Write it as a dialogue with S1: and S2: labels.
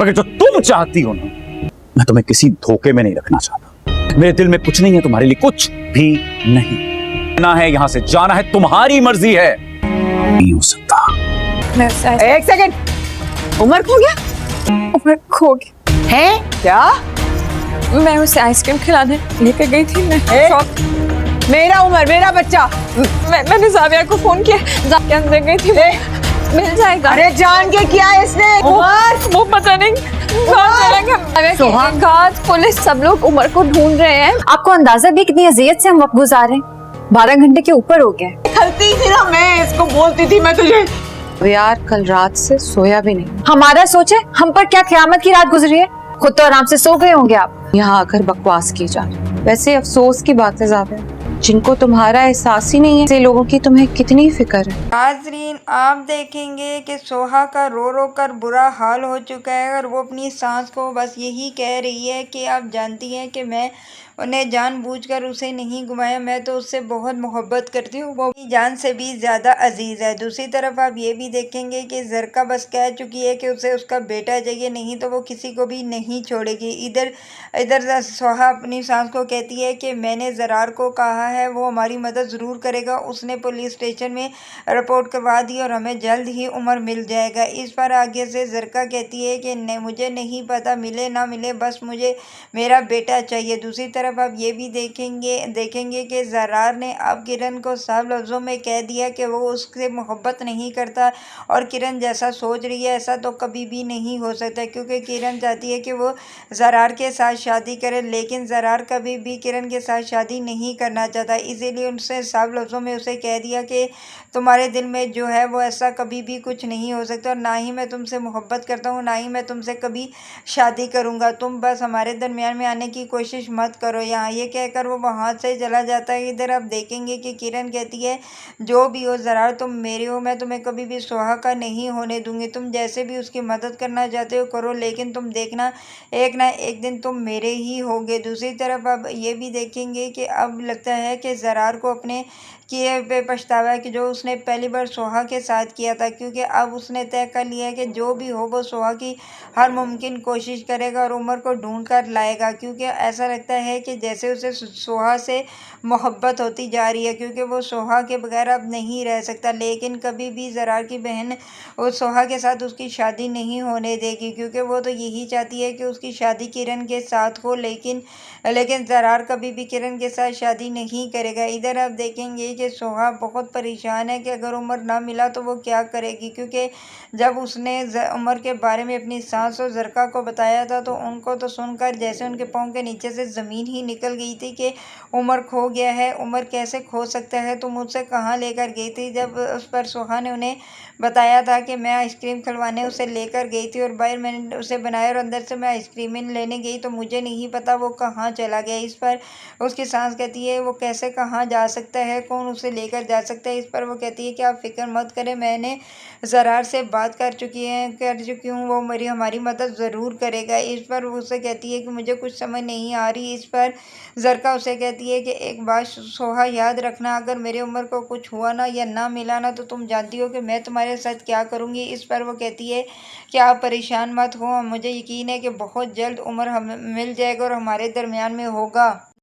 S1: मगर जो तुम चाहती हो ना, मैं तुम्हें किसी धोखे में नहीं रखना चाहता। मेरे दिल में कुछ नहीं है तुम्हारे लिए, कुछ भी नहीं। ना है यहां से जाना है, तुम्हारी मर्जी है। नहीं हो सकता।
S2: एक सेकंड, उमर खो गया?
S3: उमर खो गया
S2: है क्या?
S3: मैं उसे आइसक्रीम खिलाने लेकर गई थी।
S2: मेरा उमर, मेरा बच्चा।
S3: मैंने जाविया को फोन किया, जाविया अंदर गई थी। मिल जाएगा।
S2: अरे जान के किया है इसने? उमर,
S3: वो पता नहीं घाट पुलिस सब लोग उमर को ढूंढ रहे हैं।
S4: आपको अंदाजा भी कितनी अजियत से हम वक्त गुजार रहे हैं। 12 घंटे के ऊपर हो गए।
S2: खलती थी ना, मैं इसको बोलती थी मैं तुझे। यार कल रात से सोया भी नहीं।
S4: हमारा सोचे हम पर क्या क़यामत की रात गुजरी है। खुद तो आराम से सो गए होंगे आप।
S2: यहाँ आकर बकवास की जा रही। वैसे अफसोस की बात है ज़ाविया, जिनको तुम्हारा एहसास ही नहीं है, ऐसे लोगों की तुम्हें कितनी फिक्र है।
S5: नाज़रीन, आप देखेंगे कि सोहा का रो रो कर बुरा हाल हो चुका है और वो अपनी सांस को बस यही कह रही है कि आप जानती हैं कि मैं उन्हें जानबूझकर उसे नहीं घुमाया, मैं तो उससे बहुत मोहब्बत करती हूँ, वो अपनी जान से भी ज़्यादा अजीज़ है। दूसरी तरफ आप ये भी देखेंगे कि ज़रका बस कह चुकी है कि उसे उसका बेटा चाहिए, नहीं तो वो किसी को भी नहीं छोड़ेगी। इधर इधर सोहा अपनी सांस को कहती है कि मैंने ज़रार को कहा है, वो हमारी मदद ज़रूर करेगा। उसने पुलिस स्टेशन में रिपोर्ट करवा दी और हमें जल्द ही उमर मिल जाएगा। इस पर आगे से ज़रका कहती है कि मुझे नहीं पता, मिले ना मिले, बस मुझे मेरा बेटा चाहिए। दूसरी तरफ आप ये भी देखेंगे कि ज़रार ने अब किरण को साफ लफ्ज़ों में कह दिया कि वो उससे मोहब्बत नहीं करता और किरण जैसा सोच रही है ऐसा तो कभी भी नहीं हो सकता, क्योंकि किरण चाहती है कि वो ज़रार के साथ शादी करे, लेकिन ज़रार कभी भी किरण के साथ शादी नहीं करना चाहता। इसीलिए उनसे साफ लफ्ज़ों में उसे कह दिया कि तुम्हारे दिल में जो है वो ऐसा कभी भी कुछ नहीं हो सकता और ना ही मैं तुमसे मोहब्बत करता हूँ, ना ही मैं तुमसे कभी शादी करूँगा। तुम बस हमारे दरमियान में आने की कोशिश मत करो। यहाँ ये कहकर वो वहाँ से चला जाता है। इधर आप देखेंगे कि किरण कहती है जो भी हो ज़रार, तुम मेरे हो, मैं तुम्हें कभी भी सोहा का नहीं होने दूंगी। तुम जैसे भी उसकी मदद करना चाहते हो करो, लेकिन तुम देखना एक ना एक दिन तुम मेरे ही होगे। दूसरी तरफ अब ये भी देखेंगे कि अब लगता है कि ज़रार को अपने किए पे पछतावा है कि जो उसने पहली बार सोहा के साथ किया था, क्योंकि अब उसने तय कर लिया है कि जो भी हो वो सोहा की हर मुमकिन कोशिश करेगा और उमर को ढूंढ कर लाएगा, क्योंकि ऐसा लगता है कि जैसे उसे सोहा से मोहब्बत होती जा रही है, क्योंकि वो सोहा के बगैर अब नहीं रह सकता। लेकिन कभी भी ज़रार की बहन उस सोहा के साथ उसकी शादी नहीं होने देगी, क्योंकि वो तो यही चाहती है कि उसकी शादी किरण के साथ हो, लेकिन ज़रार कभी भी किरण के साथ शादी नहीं करेगा। इधर आप देखेंगे कि सोहा बहुत परेशान है कि अगर उमर ना मिला तो वो क्या करेगी, क्योंकि जब उसने उमर के बारे में अपनी सास और ज़रका को बताया था तो उनको तो सुनकर जैसे उनके पाँव के नीचे से ज़मीन ही निकल गई थी कि उमर खो गया है। उमर कैसे खो सकता है, तुम मुझसे कहाँ लेकर गई थी? जब उस पर सोहा ने उन्हें बताया था कि मैं आइसक्रीम खिलवाने उसे लेकर गई थी और बाहर मैंने उसे बनाया और अंदर से मैं आइसक्रीम लेने गई तो मुझे नहीं पता वो कहाँ चला गया। इस पर उसकी सास कहती है वो कैसे कहाँ जा सकता है, कौन उसे लेकर जा सकता है? इस पर वो कहती है कि आप फिक्र मत करें, मैंने ज़रार से बात कर चुकी हूँ, वो हमारी मदद ज़रूर करेगा। इस पर वो उसे कहती है कि मुझे कुछ समझ नहीं आ रही। इस पर ज़रका उसे कहती है कि एक बात सोहा याद रखना, अगर मेरे उमर को कुछ हुआ ना या ना मिला ना तो तुम जानती हो कि मैं तुम्हारे साथ क्या करूँगी। इस पर वो कहती है कि आप परेशान मत हो, मुझे यकीन है कि बहुत जल्द उमर हमें मिल जाएगा और हमारे दरमियान में होगा।